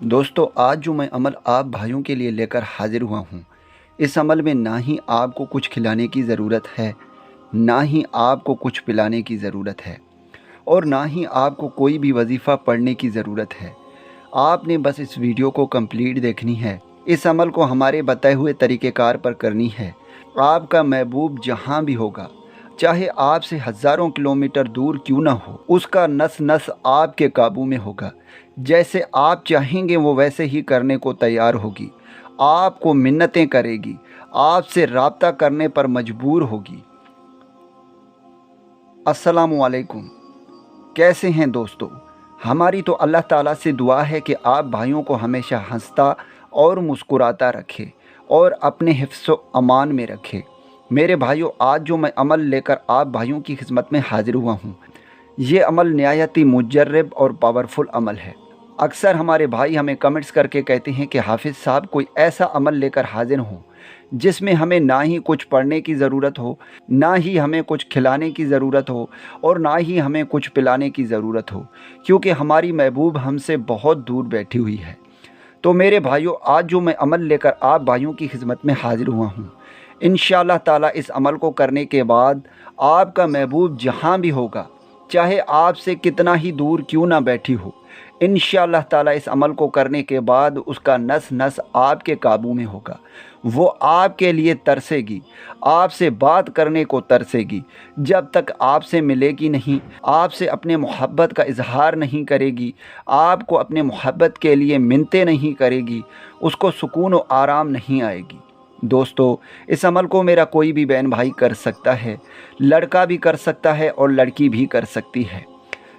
दोस्तों, आज जो मैं अमल आप भाइयों के लिए लेकर हाजिर हुआ हूँ, इस अमल में ना ही आपको कुछ खिलाने की ज़रूरत है, ना ही आपको कुछ पिलाने की ज़रूरत है और ना ही आपको कोई भी वजीफ़ा पढ़ने की ज़रूरत है। आपने बस इस वीडियो को कंप्लीट देखनी है। इस अमल को हमारे बताए हुए तरीक़ेकार पर करनी है। आपका महबूब जहाँ भी होगा, चाहे आपसे हज़ारों किलोमीटर दूर क्यों ना हो, उसका नस नस आपके काबू में होगा। जैसे आप चाहेंगे वो वैसे ही करने को तैयार होगी, आपको मिन्नतें करेगी, आपसे राब्ता करने पर मजबूर होगी। अस्सलामु अलैकुम। कैसे हैं दोस्तों? हमारी तो अल्लाह ताला से दुआ है कि आप भाइयों को हमेशा हंसता और मुस्कुराता रखे और अपने हिफ्ज़ व अमान में रखे। मेरे भाइयों, आज जो मैं अमल लेकर आप भाइयों की खिदमत में हाजिर हुआ हूँ, ये अमल निहायत ही मुजर्रब और पावरफुल अमल है। अक्सर हमारे भाई हमें कमेंट्स करके कहते हैं कि हाफिज़ साहब, कोई ऐसा अमल लेकर हाजिर हो जिसमें हमें ना ही कुछ पढ़ने की ज़रूरत हो, ना ही हमें कुछ खिलाने की ज़रूरत हो और ना ही हमें कुछ पिलाने की ज़रूरत हो, क्योंकि हमारी महबूब हमसे बहुत दूर बैठी हुई है। तो मेरे भाइयों, आज जो मैं अमल लेकर आप भाइयों की खिदमत में हाजिर हुआ हूँ, इंशाअल्लाह ताला इस अमल को करने के बाद आपका महबूब जहाँ भी होगा, चाहे आपसे कितना ही दूर क्यों ना बैठी हो, इंशाअल्लाह ताला इस अमल को करने के बाद उसका नस नस आपके काबू में होगा। वो आपके लिए तरसेगी, आपसे बात करने को तरसेगी। जब तक आपसे मिलेगी नहीं, आपसे अपने मोहब्बत का इजहार नहीं करेगी, आपको अपने मोहब्बत के लिए मिन्नतें नहीं करेगी, उसको सुकून और आराम नहीं आएगी। दोस्तों, इस अमल को मेरा कोई भी बहन भाई कर सकता है, लड़का भी कर सकता है और लड़की भी कर सकती है।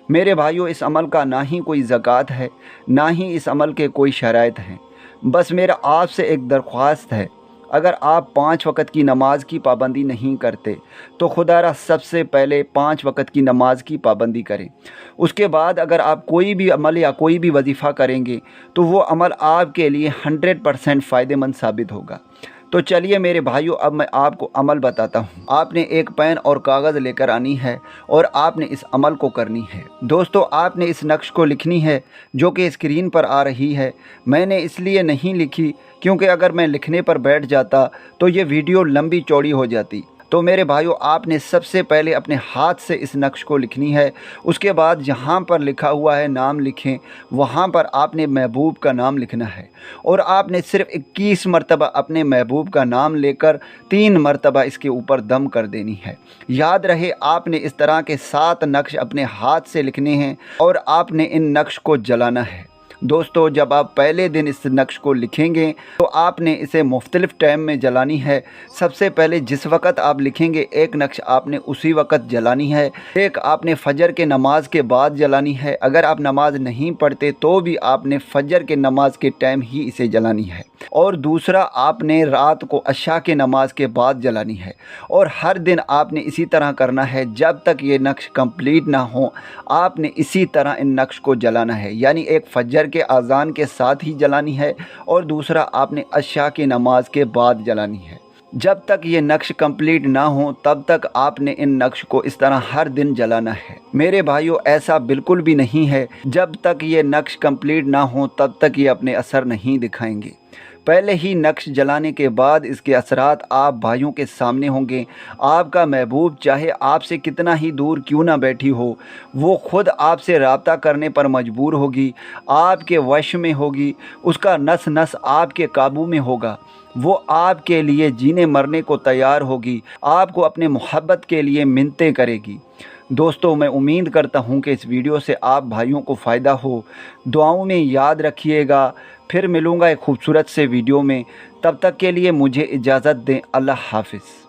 मेरे भाइयों, इस अमल का ना ही कोई ज़कात है, ना ही इस अमल के कोई शराइत हैं। बस मेरा आपसे एक दरख्वास्त है, अगर आप 5 वक़्त की नमाज की पाबंदी नहीं करते तो खुदारा सबसे पहले 5 वक़्त की नमाज की पाबंदी करें। उसके बाद अगर आप कोई भी अमल या कोई भी वजीफ़ा करेंगे तो वो अमल आपके लिए 100% फ़ायदेमंद साबित होगा। तो चलिए मेरे भाइयों, अब मैं आपको अमल बताता हूँ। आपने एक पेन और कागज़ लेकर आनी है और आपने इस अमल को करनी है। दोस्तों, आपने इस नक्श को लिखनी है जो कि स्क्रीन पर आ रही है। मैंने इसलिए नहीं लिखी क्योंकि अगर मैं लिखने पर बैठ जाता तो ये वीडियो लंबी चौड़ी हो जाती। तो मेरे भाइयों, आपने सबसे पहले अपने हाथ से इस नक्श को लिखनी है। उसके बाद जहाँ पर लिखा हुआ है नाम लिखें, वहाँ पर आपने महबूब का नाम लिखना है और आपने सिर्फ़ 21 मरतबा अपने महबूब का नाम लेकर 3 मरतबा इसके ऊपर दम कर देनी है। याद रहे, आपने इस तरह के 7 नक्श अपने हाथ से लिखने हैं और आपने इन नक्श को जलाना है। दोस्तों, जब आप पहले दिन इस नक्श को लिखेंगे तो आपने इसे मुख्तलिफ़ टाइम में जलानी है। सबसे पहले जिस वक़्त आप लिखेंगे एक नक्श आपने उसी वक़्त जलानी है। एक आपने फ़जर के नमाज के बाद जलानी है। अगर आप नमाज नहीं पढ़ते तो भी आपने फ़जर के नमाज के टाइम ही इसे जलानी है। और दूसरा, आपने रात को अशा के नमाज के बाद जलानी है। और हर दिन आपने इसी तरह करना है, जब तक ये नक्श कंप्लीट ना हो आपने इसी तरह इन नक्श को जलाना है। यानी एक फ़जर के अज़ान के साथ ही जलानी है और दूसरा आपने अशा की नमाज के बाद जलानी है। जब तक ये नक्श कंप्लीट ना हो तब तक आपने इन नक्श को इस तरह हर दिन जलाना है। मेरे भाइयों, ऐसा बिल्कुल भी नहीं है, जब तक ये नक्श कंप्लीट ना हो तब तक ये अपने असर नहीं दिखाएंगे। पहले ही नक्श जलाने के बाद इसके असरात आप भाइयों के सामने होंगे। आपका महबूब चाहे आपसे कितना ही दूर क्यों ना बैठी हो, वो ख़ुद आपसे राब्ता करने पर मजबूर होगी, आपके वश में होगी, उसका नस नस आपके काबू में होगा। वो आपके लिए जीने मरने को तैयार होगी, आपको अपने मोहब्बत के लिए मिन्नतें करेगी। दोस्तों, मैं उम्मीद करता हूँ कि इस वीडियो से आप भाइयों को फ़ायदा हो। दुआओं में याद रखिएगा। फिर मिलूँगा एक खूबसूरत से वीडियो में। तब तक के लिए मुझे इजाज़त दें। अल्लाह हाफ़िज़।